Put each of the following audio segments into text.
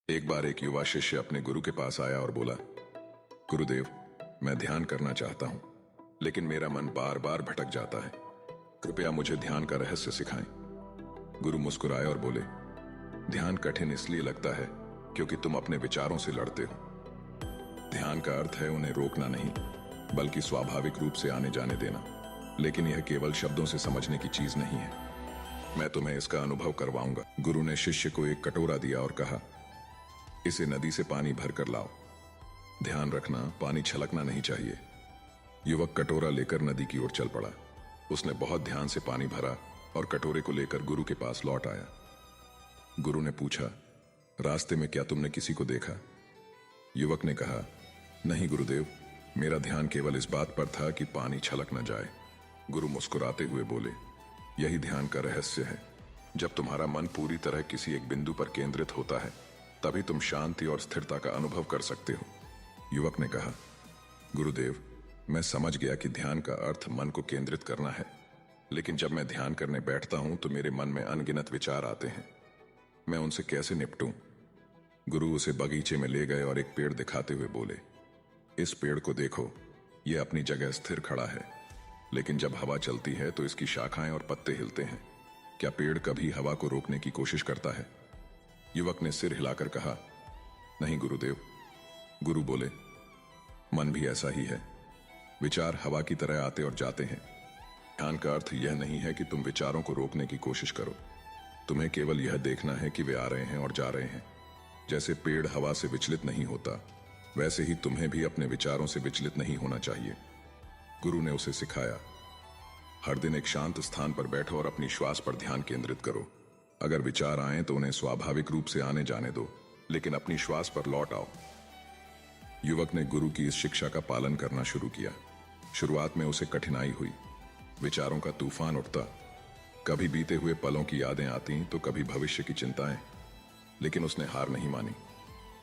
एक बार एक युवा शिष्य अपने गुरु के पास आया और बोला, गुरुदेव, मैं ध्यान करना चाहता हूं, लेकिन मेरा मन बार बार भटक जाता है। कृपया मुझे ध्यान का रहस्य सिखाएं। गुरु मुस्कुराए और बोले, ध्यान कठिन इसलिए लगता है क्योंकि तुम अपने विचारों से लड़ते हो। ध्यान का अर्थ है उन्हें रोकना नहीं, बल्कि स्वाभाविक रूप से आने जाने देना। लेकिन यह केवल शब्दों से समझने की चीज नहीं है। मैं तुम्हें इसका अनुभव करवाऊंगा। गुरु ने शिष्य को एक कटोरा दिया और कहा, इसे नदी से पानी भर कर लाओ। ध्यान रखना, पानी छलकना नहीं चाहिए। युवक कटोरा लेकर नदी की ओर चल पड़ा। उसने बहुत ध्यान से पानी भरा और कटोरे को लेकर गुरु के पास लौट आया। गुरु ने पूछा, रास्ते में क्या तुमने किसी को देखा? युवक ने कहा, नहीं गुरुदेव, मेरा ध्यान केवल इस बात पर था कि पानी छलक न जाए। गुरु मुस्कुराते हुए बोले, यही ध्यान का रहस्य है। जब तुम्हारा मन पूरी तरह किसी एक बिंदु पर केंद्रित होता है, तभी तुम शांति और स्थिरता का अनुभव कर सकते हो। युवक ने कहा, गुरुदेव, मैं समझ गया कि ध्यान का अर्थ मन को केंद्रित करना है, लेकिन जब मैं ध्यान करने बैठता हूं तो मेरे मन में अनगिनत विचार आते हैं। मैं उनसे कैसे निपटूं? गुरु उसे बगीचे में ले गए और एक पेड़ दिखाते हुए बोले, इस पेड़ को देखो, यह अपनी जगह स्थिर खड़ा है, लेकिन जब हवा चलती है तो इसकी शाखाएं और पत्ते हिलते हैं। क्या पेड़ कभी हवा को रोकने की कोशिश करता है? युवक ने सिर हिलाकर कहा, नहीं गुरुदेव। गुरु बोले, मन भी ऐसा ही है। विचार हवा की तरह आते और जाते हैं। ध्यान का अर्थ यह नहीं है कि तुम विचारों को रोकने की कोशिश करो। तुम्हें केवल यह देखना है कि वे आ रहे हैं और जा रहे हैं। जैसे पेड़ हवा से विचलित नहीं होता, वैसे ही तुम्हें भी अपने विचारों से विचलित नहीं होना चाहिए। गुरु ने उसे सिखाया, हर दिन एक शांत स्थान पर बैठो और अपनी श्वास पर ध्यान केंद्रित करो। अगर विचार आए तो उन्हें स्वाभाविक रूप से आने जाने दो, लेकिन अपनी श्वास पर लौट आओ। युवक ने गुरु की इस शिक्षा का पालन करना शुरू किया। शुरुआत में उसे कठिनाई हुई। विचारों का तूफान उठता, कभी बीते हुए पलों की यादें आती तो कभी भविष्य की चिंताएं, लेकिन उसने हार नहीं मानी।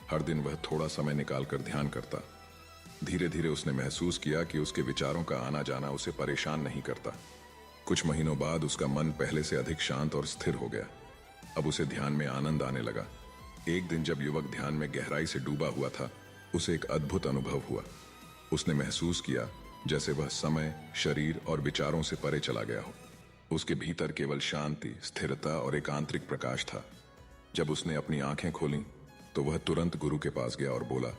हर दिन वह थोड़ा समय निकालकर ध्यान करता। धीरे धीरे उसने महसूस किया कि उसके विचारों का आना जाना उसे परेशान नहीं करता। कुछ महीनों बाद उसका मन पहले से अधिक शांत और स्थिर हो गया। अब उसे ध्यान में आनंद आने लगा। एक दिन जब युवक ध्यान में गहराई से डूबा हुआ था, उसे एक अद्भुत अनुभव हुआ। उसने महसूस किया जैसे वह समय, शरीर और विचारों से परे चला गया हो। उसके भीतर केवल शांति, स्थिरता और एक आंतरिक प्रकाश था। जब उसने अपनी आंखें खोलीं, तो वह तुरंत गुरु के पास गया और बोला,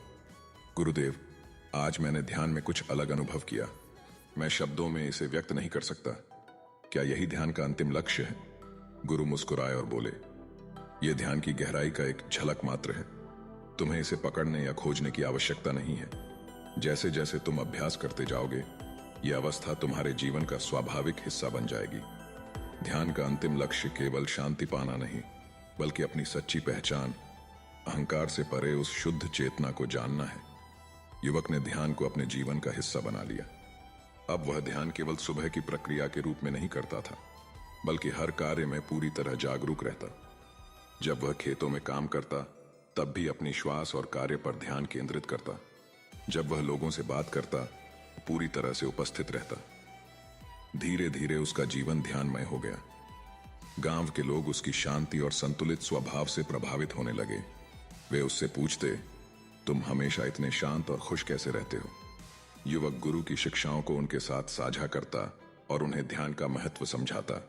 गुरुदेव, आज मैंने ध्यान में कुछ अलग अनुभव किया। मैं शब्दों में इसे व्यक्त नहीं कर सकता। क्या यही ध्यान का अंतिम लक्ष्य है? गुरु मुस्कुराए और बोले, यह ध्यान की गहराई का एक झलक मात्र है। तुम्हें इसे पकड़ने या खोजने की आवश्यकता नहीं है। जैसे जैसे तुम अभ्यास करते जाओगे, यह अवस्था तुम्हारे जीवन का स्वाभाविक हिस्सा बन जाएगी। ध्यान का अंतिम लक्ष्य केवल शांति पाना नहीं, बल्कि अपनी सच्ची पहचान, अहंकार से परे उस शुद्ध चेतना को जानना है। युवक ने ध्यान को अपने जीवन का हिस्सा बना लिया। अब वह ध्यान केवल सुबह की प्रक्रिया के रूप में नहीं करता था, बल्कि हर कार्य में पूरी तरह जागरूक रहता। जब वह खेतों में काम करता, तब भी अपनी श्वास और कार्य पर ध्यान केंद्रित करता। जब वह लोगों से बात करता, पूरी तरह से उपस्थित रहता। धीरे धीरे उसका जीवन ध्यानमय हो गया। गांव के लोग उसकी शांति और संतुलित स्वभाव से प्रभावित होने लगे। वे उससे पूछते, तुम हमेशा इतने शांत और खुश कैसे रहते हो? युवक गुरु की शिक्षाओं को उनके साथ साझा करता और उन्हें ध्यान का महत्व समझाता।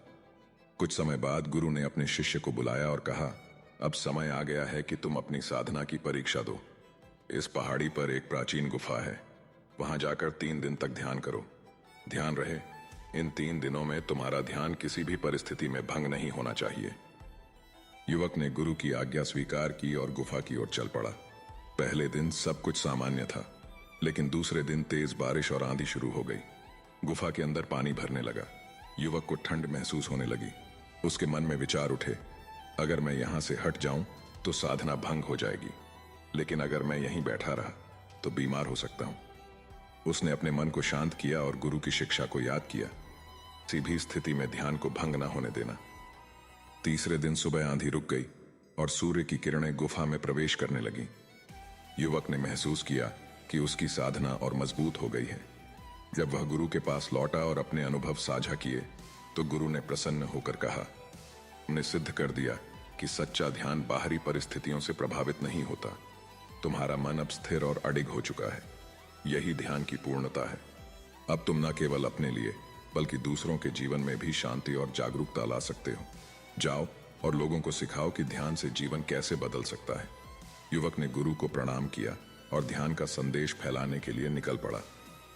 कुछ समय बाद गुरु ने अपने शिष्य को बुलाया और कहा, अब समय आ गया है कि तुम अपनी साधना की परीक्षा दो। इस पहाड़ी पर एक प्राचीन गुफा है, वहां जाकर 3 दिन तक ध्यान करो। ध्यान रहे, इन 3 दिनों में तुम्हारा ध्यान किसी भी परिस्थिति में भंग नहीं होना चाहिए। युवक ने गुरु की आज्ञा स्वीकार की और गुफा की ओर चल पड़ा। पहले दिन सब कुछ सामान्य था, लेकिन दूसरे दिन तेज बारिश और आंधी शुरू हो गई। गुफा के अंदर पानी भरने लगा। युवक को ठंड महसूस होने लगी। उसके मन में विचार उठे, अगर मैं यहां से हट जाऊं तो साधना भंग हो जाएगी, लेकिन अगर मैं यहीं बैठा रहा तो बीमार हो सकता हूं। उसने अपने मन को शांत किया और गुरु की शिक्षा को याद किया, किसी भी स्थिति में ध्यान को भंग न होने देना। तीसरे दिन सुबह आंधी रुक गई और सूर्य की किरणें गुफा में प्रवेश करने लगी। युवक ने महसूस किया कि उसकी साधना और मजबूत हो गई है। जब वह गुरु के पास लौटा और अपने अनुभव साझा किए, तो गुरु ने प्रसन्न होकर कहा, हमने सिद्ध कर दिया कि सच्चा ध्यान बाहरी परिस्थितियों से प्रभावित नहीं होता। तुम्हारा मन अब स्थिर और अडिग हो चुका है। यही ध्यान की पूर्णता है। अब तुम न केवल अपने लिए बल्कि दूसरों के जीवन में भी शांति और जागरूकता ला सकते हो। जाओ और लोगों को सिखाओ कि ध्यान से जीवन कैसे बदल सकता है। युवक ने गुरु को प्रणाम किया और ध्यान का संदेश फैलाने के लिए निकल पड़ा।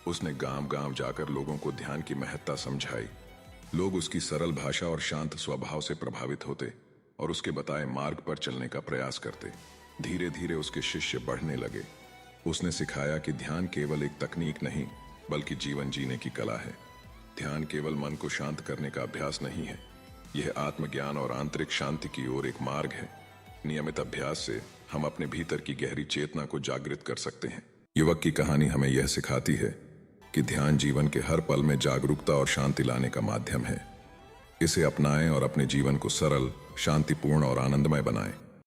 उसने गांव-गांव जाकर लोगों को ध्यान की महत्ता समझाई। लोग उसकी सरल भाषा और शांत स्वभाव से प्रभावित होते और उसके बताए मार्ग पर चलने का प्रयास करते। धीरे धीरे उसके शिष्य बढ़ने लगे। उसने सिखाया कि ध्यान केवल एक तकनीक नहीं बल्कि जीवन जीने की कला है। ध्यान केवल मन को शांत करने का अभ्यास नहीं है, यह आत्मज्ञान और आंतरिक शांति की ओर एक मार्ग है। नियमित अभ्यास से हम अपने भीतर की गहरी चेतना को जागृत कर सकते हैं। युवक की कहानी हमें यह सिखाती है कि ध्यान जीवन के हर पल में जागरूकता और शांति लाने का माध्यम है। इसे अपनाएं और अपने जीवन को सरल, शांतिपूर्ण और आनंदमय बनाएं।